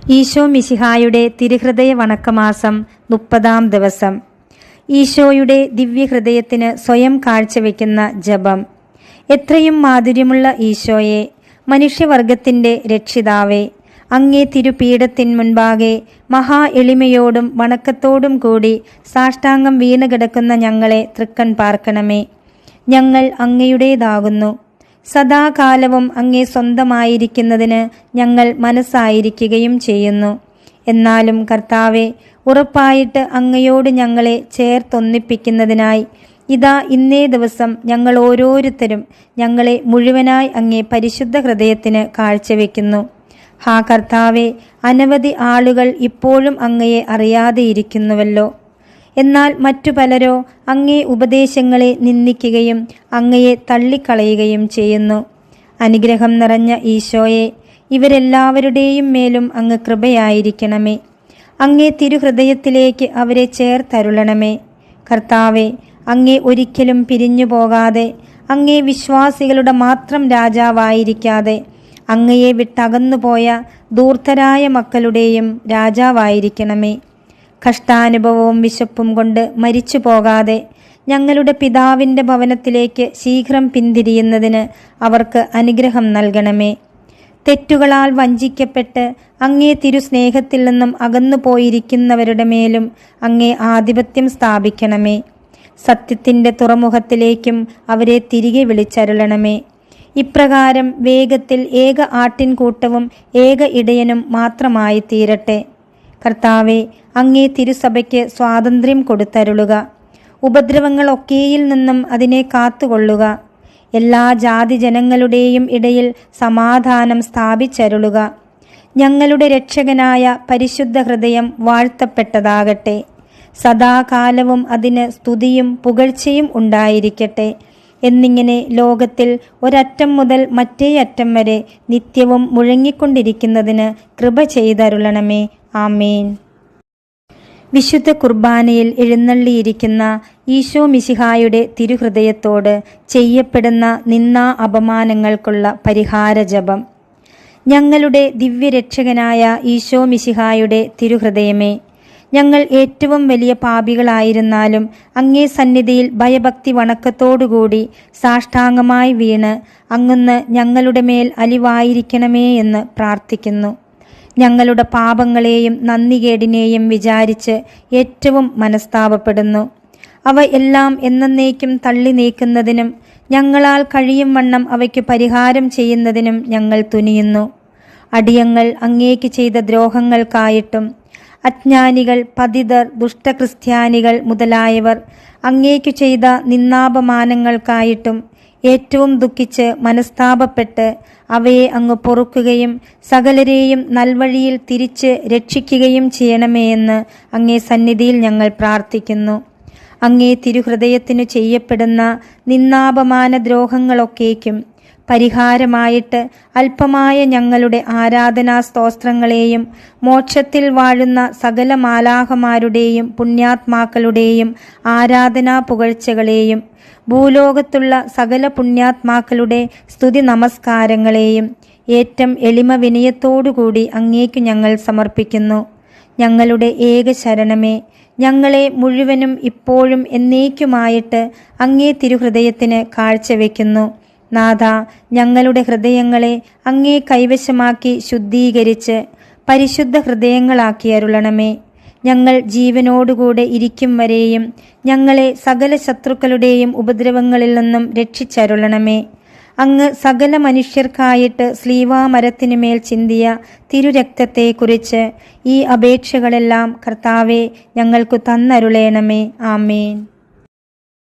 ഈശോ മിശിഹായുടെ തിരുഹൃദയ വണക്കമാസം 30-ാം ദിവസം. ഈശോയുടെ ദിവ്യഹൃദയത്തിന് സ്വയം കാഴ്ചവെക്കുന്ന ജപം. എത്രയും മാധുര്യമുള്ള ഈശോയെ, മനുഷ്യവർഗത്തിൻ്റെ രക്ഷിതാവേ, അങ്ങേ തിരുപീഠത്തിൻ മുൻപാകെ മഹാ എളിമയോടും വണക്കത്തോടും കൂടി സാഷ്ടാംഗം വീണുകിടക്കുന്ന ഞങ്ങളെ തൃക്കൺ പാർക്കണമേ. ഞങ്ങൾ അങ്ങയുടേതാകുന്നു. സദാകാലവും അങ്ങേ സ്വന്തമായിരിക്കുന്നതിന് ഞങ്ങൾ മനസ്സായിരിക്കുകയും ചെയ്യുന്നു. എന്നാലും കർത്താവെ, ഉറപ്പായിട്ട് അങ്ങയോട് ഞങ്ങളെ ചേർത്തൊന്നിപ്പിക്കുന്നതിനായി ഇതാ ഇന്നേ ദിവസം ഞങ്ങൾ ഓരോരുത്തരും ഞങ്ങളെ മുഴുവനായി അങ്ങേ പരിശുദ്ധ ഹൃദയത്തിന് കാഴ്ചവെക്കുന്നു. ഹാ കർത്താവെ, അനവധി ആളുകൾ ഇപ്പോഴും അങ്ങയെ അറിയാതെയിരിക്കുന്നുവല്ലോ. എന്നാൽ മറ്റു പലരോ അങ്ങേ ഉപദേശങ്ങളെ നിന്ദിക്കുകയും അങ്ങയെ തള്ളിക്കളയുകയും ചെയ്യുന്നു. അനുഗ്രഹം നിറഞ്ഞ ഈശോയെ, ഇവരെല്ലാവരുടെയും മേലും അങ്ങ് കൃപയായിരിക്കണമേ. അങ്ങേ തിരുഹൃദയത്തിലേക്ക് അവരെ ചേർത്തരുളണമേ. കർത്താവെ, അങ്ങേ ഒരിക്കലും പിരിഞ്ഞു പോകാതെ, അങ്ങേ വിശ്വാസികളുടെ മാത്രം രാജാവായിരിക്കാതെ, അങ്ങയെ വിട്ടകന്നുപോയ ധൂർത്തരായ മക്കളുടെയും രാജാവായിരിക്കണമേ. കഷ്ടാനുഭവവും വിശപ്പും കൊണ്ട് മരിച്ചു പോകാതെ ഞങ്ങളുടെ പിതാവിൻ്റെ ഭവനത്തിലേക്ക് ശീഘ്രം പിന്തിരിയുന്നതിന് അവർക്ക് അനുഗ്രഹം നൽകണമേ. തെറ്റുകളാൽ വഞ്ചിക്കപ്പെട്ട് അങ്ങേ തിരുസ്നേഹത്തിൽ നിന്നും അകന്നു പോയിരിക്കുന്നവരുടെ മേലും അങ്ങേ ആധിപത്യം സ്ഥാപിക്കണമേ. സത്യത്തിൻ്റെ തുറമുഖത്തിലേക്കും അവരെ തിരികെ വിളിച്ചരുളണമേ. ഇപ്രകാരം വേഗത്തിൽ ഏക ആട്ടിൻകൂട്ടവും ഏക ഇടയനും മാത്രമായി തീരട്ടെ. കർത്താവെ, അങ്ങേ തിരുസഭയ്ക്ക് സ്വാതന്ത്ര്യം കൊടുത്തരുളുക. ഉപദ്രവങ്ങളൊക്കെയിൽ നിന്നും അതിനെ കാത്തുകൊള്ളുക. എല്ലാ ജാതി ജനങ്ങളുടെയും ഇടയിൽ സമാധാനം സ്ഥാപിച്ചരുളുക. ഞങ്ങളുടെ രക്ഷകനായ പരിശുദ്ധ ഹൃദയം വാഴ്ത്തപ്പെട്ടതാകട്ടെ. സദാകാലവും അതിന് സ്തുതിയും പുകഴ്ചയും ഉണ്ടായിരിക്കട്ടെ. എന്നിങ്ങനെ ലോകത്തിൽ ഒരറ്റം മുതൽ മറ്റേ അറ്റം വരെ നിത്യവും മുഴങ്ങിക്കൊണ്ടിരിക്കുന്നതിന് കൃപ ചെയ്തരുളണമേ. ആമേൻ. വിശുദ്ധ കുർബാനയിൽ എഴുന്നള്ളിയിരിക്കുന്ന ഈശോ മിശിഹായുടെ തിരുഹൃദയത്തോട് ചെയ്യപ്പെടുന്ന നിന്ദാ അപമാനങ്ങൾക്കുള്ള പരിഹാര ജപം. ഞങ്ങളുടെ ദിവ്യരക്ഷകനായ ഈശോ മിശിഹായുടെ തിരുഹൃദയമേ, ഞങ്ങൾ ഏറ്റവും വലിയ പാപികളായിരുന്നാലും അങ്ങേ സന്നിധിയിൽ ഭയഭക്തി വണക്കത്തോടുകൂടി സാഷ്ടാംഗമായി വീണ് അങ്ങൊന്ന് ഞങ്ങളുടെ മേൽ അലിവായിരിക്കണമേ എന്ന് പ്രാർത്ഥിക്കുന്നു. ഞങ്ങളുടെ പാപങ്ങളെയും നന്ദികേടിനെയും വിചാരിച്ച് ഏറ്റവും മനസ്താപപ്പെടുന്നു. അവ എല്ലാം എന്നേക്കും തള്ളി നീക്കുന്നതിനും ഞങ്ങളാൽ കഴിയും വണ്ണം അവയ്ക്ക് പരിഹാരം ചെയ്യുന്നതിനും ഞങ്ങൾ തുനിയുന്നു. അടിയങ്ങൾ അങ്ങേക്ക് ചെയ്ത ദ്രോഹങ്ങൾക്കായിട്ടും അജ്ഞാനികൾ, പതിതർ, ദുഷ്ടക്രിസ്ത്യാനികൾ മുതലായവർ അങ്ങേക്കു ചെയ്ത നിന്ദാപമാനങ്ങൾക്കായിട്ടും ഏറ്റവും ദുഃഖിച്ച് മനസ്താപപ്പെട്ട് അവയെ അങ്ങ് പൊറുക്കുകയും സകലരെയും നൽവഴിയിൽ തിരിച്ച് രക്ഷിക്കുകയും ചെയ്യണമേ എന്ന് അങ്ങേ സന്നിധിയിൽ ഞങ്ങൾ പ്രാർത്ഥിക്കുന്നു. അങ്ങേ തിരുഹൃദയത്തിനു ചെയ്യപ്പെടുന്ന നിന്ദാപമാന ദ്രോഹങ്ങളൊക്കേക്കും പരിഹാരമായിട്ട് അല്പമായ ഞങ്ങളുടെ ആരാധനാ സ്തോത്രങ്ങളെയും മോക്ഷത്തിൽ വാഴുന്ന സകല മാലാഖമാരുടെയും പുണ്യാത്മാക്കളുടെയും ആരാധനാ പുകഴ്ചകളെയും ഭൂലോകത്തുള്ള സകല പുണ്യാത്മാക്കളുടെ സ്തുതി നമസ്കാരങ്ങളെയും ഏറ്റം എളിമ വിനയത്തോടുകൂടി അങ്ങേക്കു ഞങ്ങൾ സമർപ്പിക്കുന്നു. ഞങ്ങളുടെ ഏക ശരണമേ, ഞങ്ങളെ മുഴുവനും ഇപ്പോഴും എന്നേക്കുമായിട്ട് അങ്ങേ തിരുഹൃദയത്തിന് കാഴ്ചവെക്കുന്നു. നാഥ, ഞങ്ങളുടെ ഹൃദയങ്ങളെ അങ്ങേ കൈവശമാക്കി ശുദ്ധീകരിച്ച് പരിശുദ്ധ ഹൃദയങ്ങളാക്കി അരുളണമേ. ഞങ്ങൾ ജീവനോടുകൂടെ ഇരിക്കും വരെയും ഞങ്ങളെ സകല ശത്രുക്കളുടെയും ഉപദ്രവങ്ങളിൽ നിന്നും രക്ഷിച്ചരുളണമേ. അങ്ങ് സകല മനുഷ്യർക്കായിട്ട് സ്ലീവാമരത്തിനുമേൽ ചിന്തിയ തിരുരക്തത്തെക്കുറിച്ച് ഈ അപേക്ഷകളെല്ലാം കർത്താവെ ഞങ്ങൾക്കു തന്നരുളേണമേ. ആമേൻ.